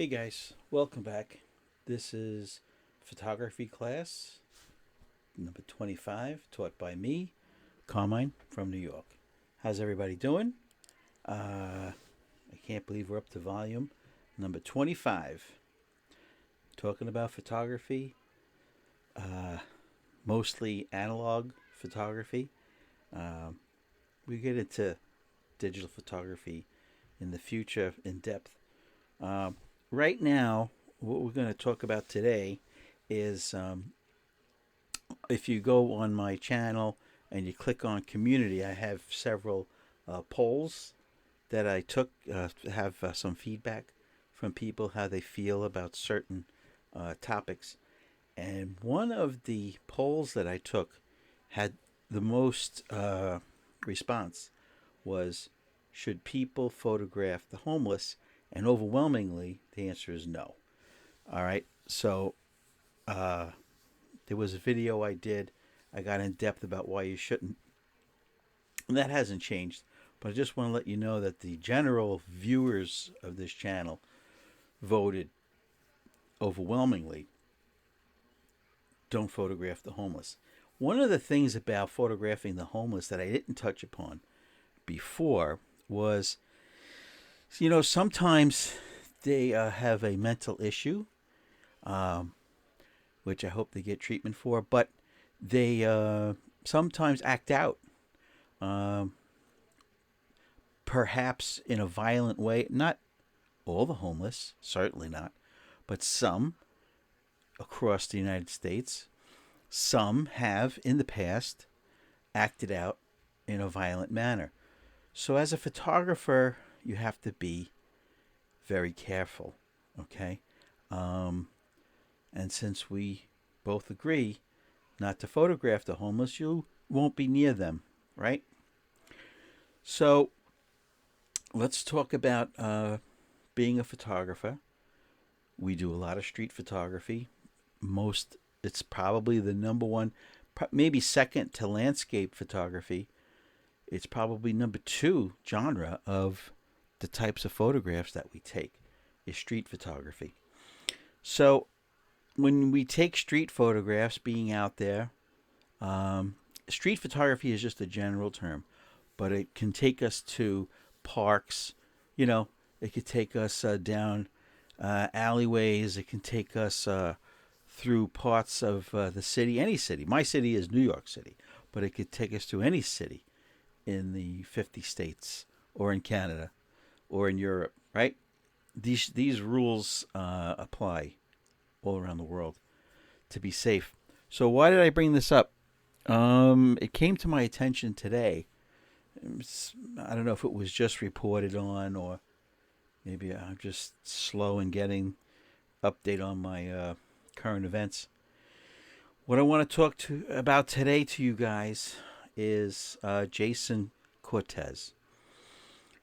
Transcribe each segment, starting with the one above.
Hey guys, welcome back. This is photography class number 25, taught by me, Carmine from New York. How's everybody doing? I can't believe we're up to volume number 25. Talking about photography, uh, mostly analog photography. Um, we get into digital photography in the future in depth. Um, right now, what we're going to talk about today is if you go on my channel and you click on community, I have several polls that I took, have some feedback from people how they feel about certain topics. And one of the polls that I took had the most response was, should people photograph the homeless? And overwhelmingly, the answer is no. All right. So uh, there was a video I did. I got in depth about why you shouldn't. And that hasn't changed. But I just want to let you know that the general viewers of this channel voted overwhelmingly, don't photograph the homeless. One of the things about photographing the homeless that I didn't touch upon before was, sometimes they have a mental issue, um, which I hope they get treatment for, but they sometimes act out, um, perhaps in a violent way. Not all the homeless, certainly not, but some across the United States. Some have in the past acted out in a violent manner. So, as a photographer, you have to be very careful, okay? Um, and since we both agree not to photograph the homeless, you won't be near them, right? So, let's talk about being a photographer. We do a lot of street photography. It's probably the number one, maybe second to landscape photography. It's probably number two genre of the types of photographs that we take is street photography. So when we take street photographs, being out there, street photography is just a general term, but it can take us to parks. You know, it could take us down alleyways. It can take us through parts of the city, any city. My city is New York City, but it could take us to any city in the 50 states or in Canada or in Europe, right? These rules apply all around the world to be safe. So why did I bring this up? It came to my attention today. I don't know if it was just reported on or maybe I'm just slow in getting update on my current events. What I want to talk about today to you guys is Jason Cortez.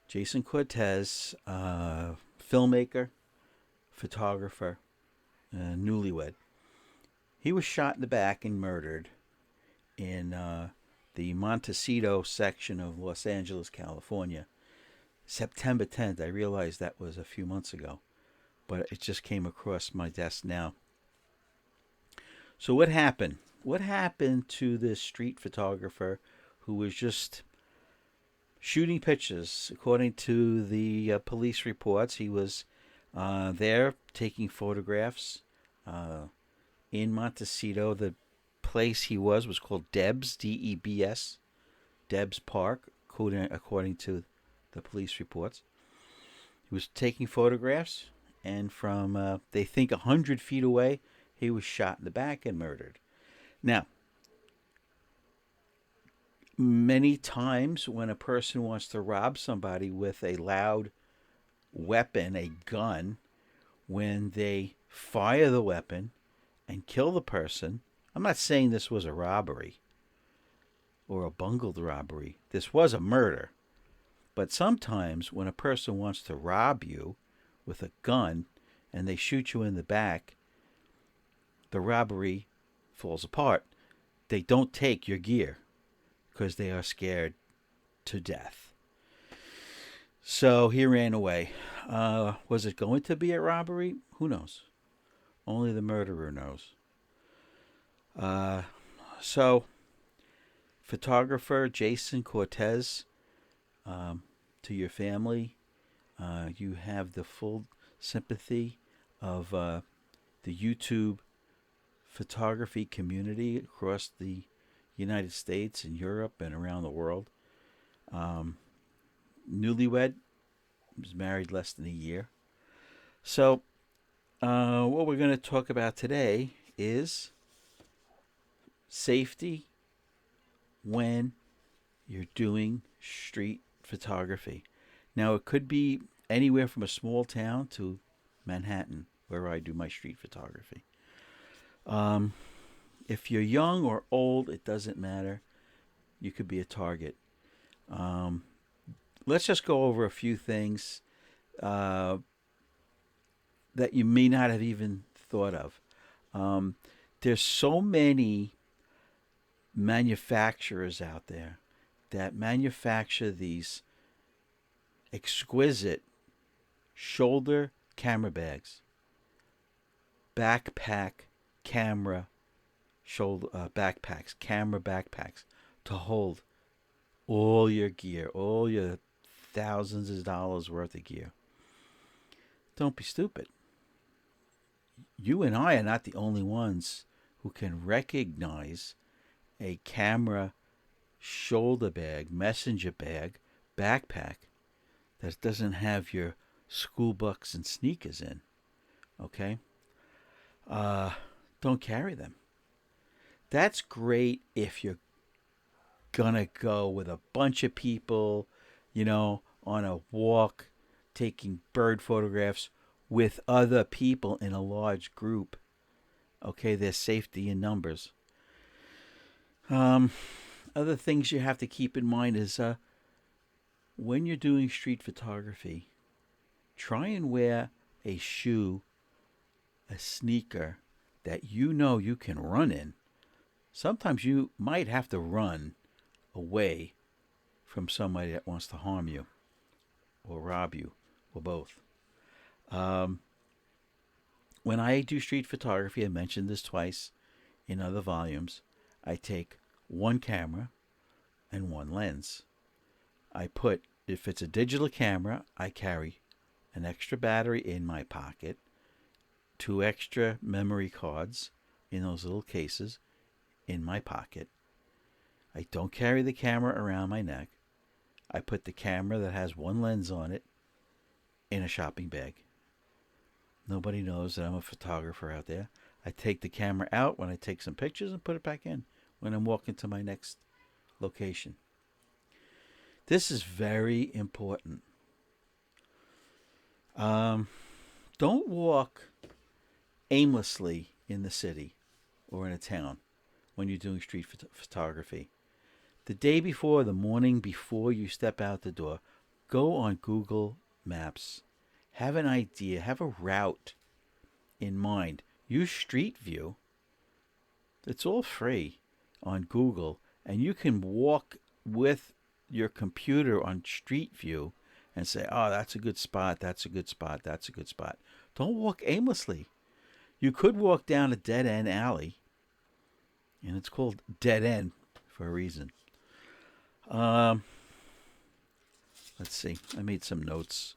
Jason Cortez, filmmaker, photographer, newlywed. He was shot in the back and murdered in the Montecito section of Los Angeles, California. September 10th. I realized that was a few months ago, but it just came across my desk now. So what happened? What happened to this street photographer who was just shooting pictures? According to the police reports, he was there taking photographs in Montecito. The place he was called Debs, Debs, Debs Park, according to the police reports. He was taking photographs, and from, they think, 100 feet away, he was shot in the back and murdered. Now, many times when a person wants to rob somebody with a loud weapon, a gun, when they fire the weapon and kill the person, I'm not saying this was a robbery or a bungled robbery. This was a murder. But sometimes when a person wants to rob you with a gun and they shoot you in the back, the robbery falls apart. They don't take your gear because they are scared to death. So he ran away. Was it going to be a robbery? Who knows? Only the murderer knows. Uh, so, photographer Jason Cortez, um, to your family, you have the full sympathy of the YouTube photography community across the United States and Europe and around the world. Um, Newlywed, was married less than a year. So, what we're going to talk about today is safety when you're doing street photography. Now, it could be anywhere from a small town to Manhattan, where I do my street photography. Um, if you're young or old, it doesn't matter. You could be a target. Um, let's just go over a few things uh, that you may not have even thought of. Um, there's so many manufacturers out there that manufacture these exquisite shoulder camera bags, backpack camera shoulder backpacks, camera backpacks to hold all your gear, all your thousands of dollars worth of gear. Don't be stupid. You and I are not the only ones who can recognize a camera shoulder bag, messenger bag, backpack that doesn't have your school bucks and sneakers in. Okay? Don't carry them. That's great if you're gonna go with a bunch of people, on a walk, taking bird photographs with other people in a large group. Okay, there's safety in numbers. Other things you have to keep in mind is when you're doing street photography, try and wear a shoe, a sneaker that you can run in. Sometimes you might have to run away from somebody that wants to harm you or rob you or both. Um, when I do street photography, I mentioned this twice in other volumes, I take one camera and one lens. If it's a digital camera, I carry an extra battery in my pocket, two extra memory cards in those little cases in my pocket. I don't carry the camera around my neck. I put the camera that has one lens on it in a shopping bag. Nobody knows that I'm a photographer out there. I take the camera out when I take some pictures and put it back in when I'm walking to my next location. This is very important. Don't walk aimlessly in the city or in a town when you're doing street photography. The day before, the morning before you step out the door, go on Google Maps. Have an idea, have a route in mind. Use Street View. It's all free on Google, and you can walk with your computer on Street View and say, oh, that's a good spot, that's a good spot, that's a good spot. Don't walk aimlessly. You could walk down a dead-end alley, and it's called dead end for a reason. Let's see. I made some notes.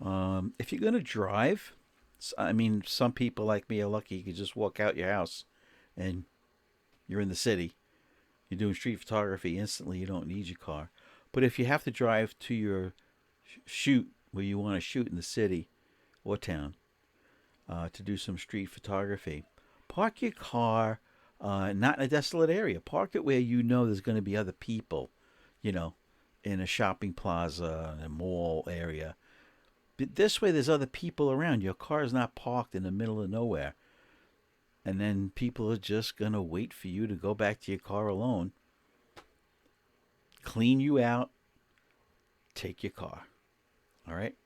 If you're going to drive, some people like me are lucky. You can just walk out your house and you're in the city. You're doing street photography instantly. You don't need your car. But if you have to drive to your shoot where you want to shoot in the city or town to do some street photography, park your car not in a desolate area. Park it where you know there's going to be other people, in a shopping plaza, in a mall area. But this way there's other people around. Your car is not parked in the middle of nowhere. And then people are just going to wait for you to go back to your car alone, clean you out, take your car. All right?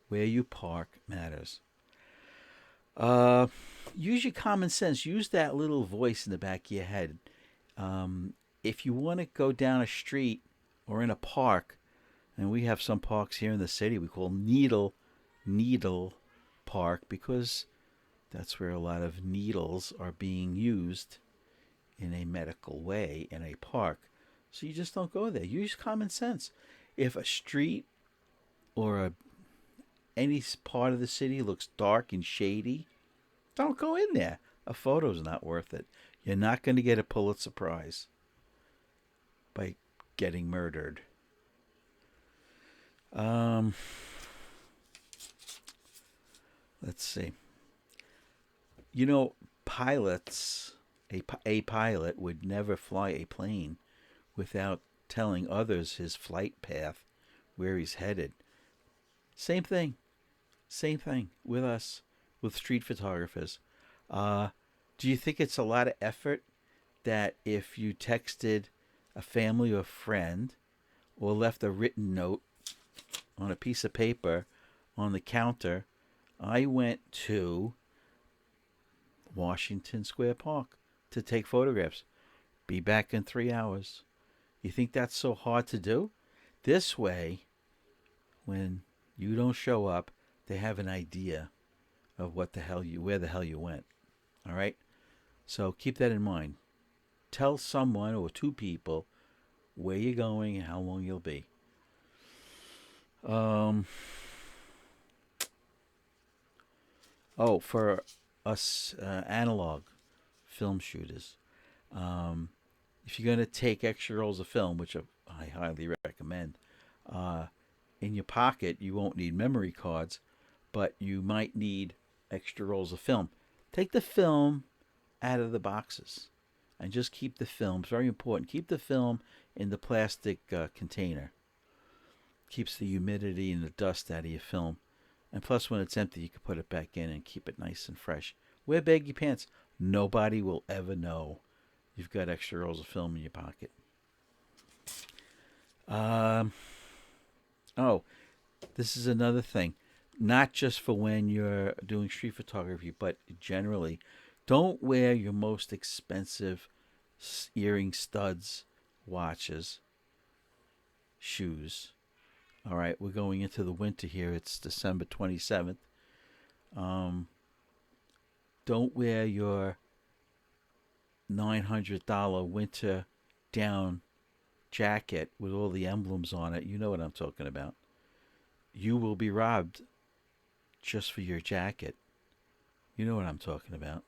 Where you park matters. Use your common sense. Use that little voice in the back of your head. If you want to go down a street or in a park And we have some parks here in the city we call Needle Park because that's where a lot of needles are being used in a medical way in a park. So you just don't go there. Use common sense. If a street or any part of the city looks dark and shady, don't go in there. A photo's not worth it. You're not going to get a Pulitzer Prize by getting murdered. Let's see. You know, pilots, a pilot would never fly a plane without telling others his flight path, where he's headed. Same thing. Same thing with us, with street photographers. Do you think it's a lot of effort that if you texted a family or friend or left a written note on a piece of paper on the counter, I went to Washington Square Park to take photographs. Be back in 3 hours. You think that's so hard to do? This way, when you don't show up, they have an idea of where the hell you went. All right? So keep that in mind. Tell someone or two people where you're going and how long you'll be. For us analog film shooters, if you're going to take extra rolls of film, which I highly recommend, in your pocket, you won't need memory cards, but you might need extra rolls of film. Take the film out of the boxes and just keep the film. It's very important. Keep the film in the plastic container. Keeps the humidity and the dust out of your film. And plus, when it's empty, you can put it back in and keep it nice and fresh. Wear baggy pants. Nobody will ever know you've got extra rolls of film in your pocket. This is another thing. Not just for when you're doing street photography, but generally, don't wear your most expensive earring studs, watches, shoes. All right, we're going into the winter here. It's December 27th. Don't wear your $900 winter down jacket with all the emblems on it. You know what I'm talking about. You will be robbed just for your jacket. You know what I'm talking about.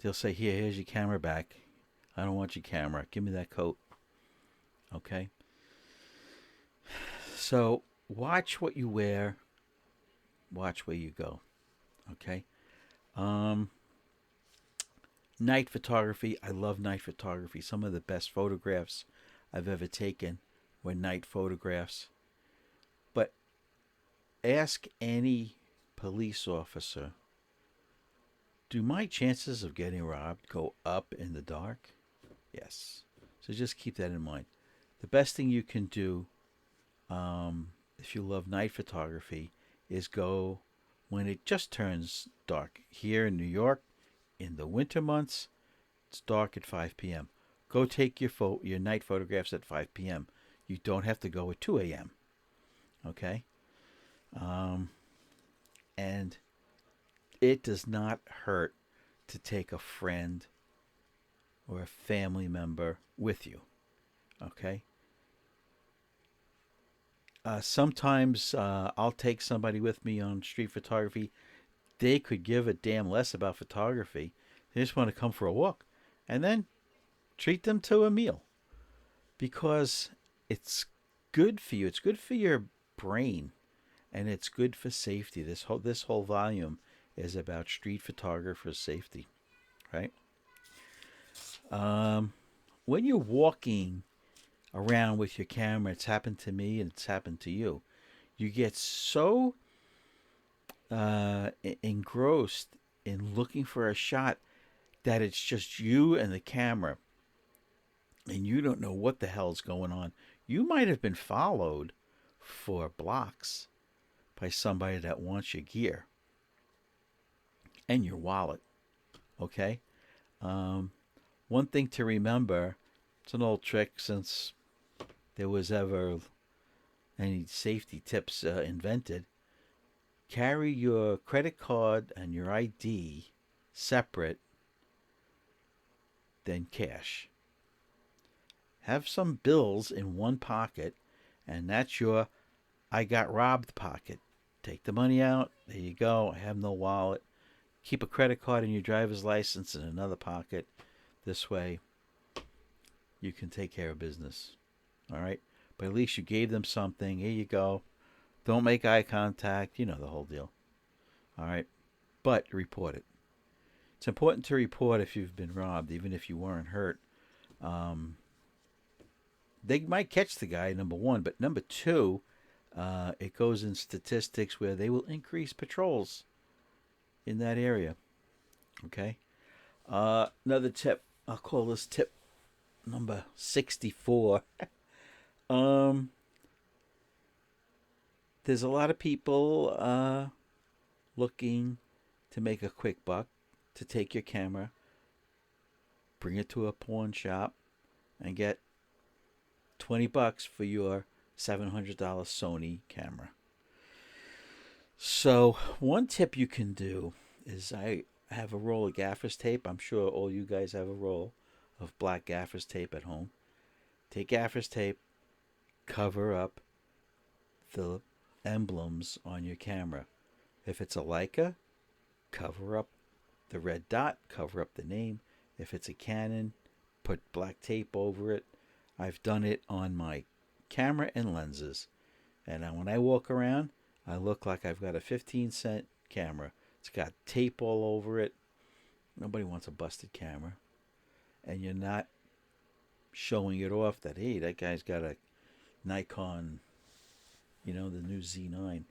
They'll say, here's your camera back. I don't want your camera. Give me that coat. Okay? So watch what you wear. Watch where you go. Okay? Night photography. I love night photography. Some of the best photographs I've ever taken were night photographs. But ask any police officer, do my chances of getting robbed go up in the dark? Yes. So just keep that in mind. The best thing you can do, if you love night photography, is go when it just turns dark. Here in New York, in the winter months, it's dark at 5 p.m. Go take your night photographs at 5 p.m. You don't have to go at 2 a.m. Okay? And it does not hurt to take a friend or a family member with you. Okay? Sometimes I'll take somebody with me on street photography. They could give a damn less about photography. They just want to come for a walk. And then treat them to a meal. Because it's good for you. It's good for your brain. And it's good for safety. This whole volume is about street photographers' safety. Right? When you're walking around with your camera, it's happened to me and it's happened to you. You get so engrossed in looking for a shot that it's just you and the camera, and you don't know what the hell's going on. You might have been followed for blocks by somebody that wants your gear and your wallet. Okay? One thing to remember, it's an old trick since there was ever any safety tips invented. Carry your credit card and your ID separate than cash. Have some bills in one pocket, and that's your I got robbed pocket. Take the money out. There you go. I have no wallet. Keep a credit card and your driver's license in another pocket. This way, you can take care of business. All right? But at least you gave them something. Here you go. Don't make eye contact. You know the whole deal. All right? But report it. It's important to report if you've been robbed, even if you weren't hurt. They might catch the guy, number one. But number two, it goes in statistics where they will increase patrols in that area. Okay? Another tip. I'll call this tip number 64. There's a lot of people looking to make a quick buck, to take your camera, bring it to a pawn shop, and get $20 for your $700 Sony camera. So one tip you can do is, I have a roll of gaffer's tape. I'm sure all you guys have a roll of black gaffer's tape at home. Take gaffer's tape, cover up the emblems on your camera. If it's a Leica, cover up the red dot, cover up the name. If it's a Canon, put black tape over it. I've done it on my camera and lenses. And when I walk around, I look like I've got a 15-cent camera. It's got tape all over it. Nobody wants a busted camera. And you're not showing it off that, hey, that guy's got a Nikon, the new Z9.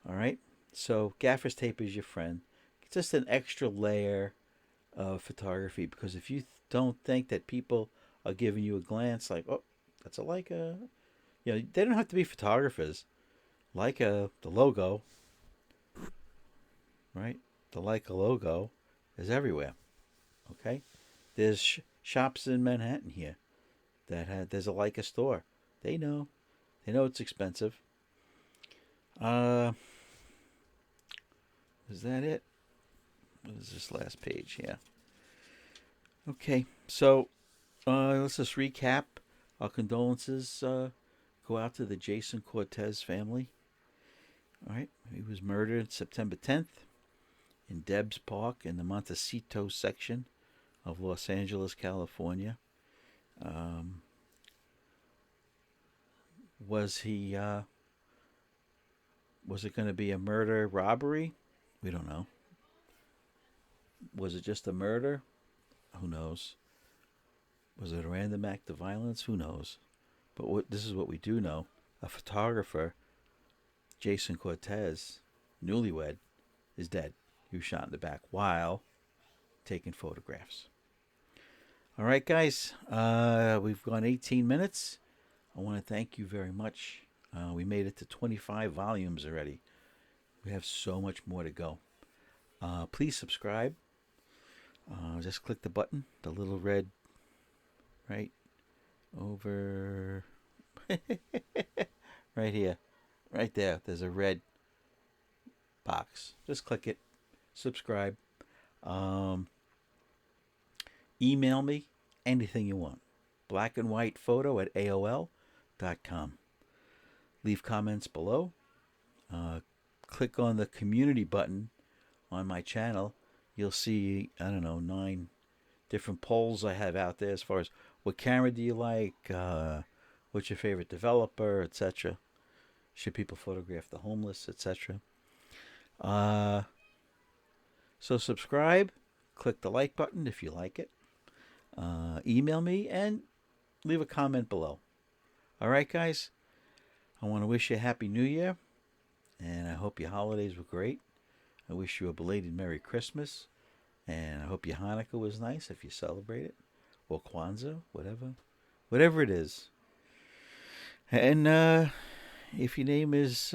All right? So gaffer's tape is your friend. It's just an extra layer of photography, because if you don't think that people are giving you a glance like, oh, that's a Leica. They don't have to be photographers. Leica, the logo, right? The Leica logo is everywhere. Okay? There's shops in Manhattan here there's a Leica store. They know it's expensive. Is that it? What is this last page here? Okay, so let's just recap. Our condolences go out to the Jason Cortez family. All right, he was murdered September 10th in Debs Park in the Montecito section of Los Angeles, California. Was it going to be a murder robbery? We don't know. Was it just a murder? Who knows? Was it a random act of violence? Who knows? But this is what we do know. A photographer, Jason Cortez, newlywed, is dead. He was shot in the back while taking photographs. All right, guys. We've gone 18 minutes. I want to thank you very much. We made it to 25 volumes already. We have so much more to go. Please subscribe. Just click the button, the little red, right over, right here, right there. There's a red box. Just click it. Subscribe. Email me anything you want. blackandwhitephoto@aol.com. Leave comments below. Click on the community button on my channel. You'll see, 9 different polls I have out there as far as what camera do you like, what's your favorite developer, etc. Should people photograph the homeless, etc. So subscribe, click the like button if you like it. Email me and leave a comment below. All right, guys. I want to wish you a Happy New Year, and I hope your holidays were great. I wish you a belated Merry Christmas, and I hope your Hanukkah was nice if you celebrate it, or Kwanzaa, whatever it is. And if your name is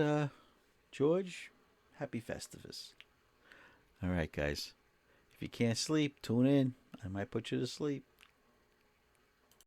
George, Happy Festivus. All right, guys. If you can't sleep, tune in. I might put you to sleep.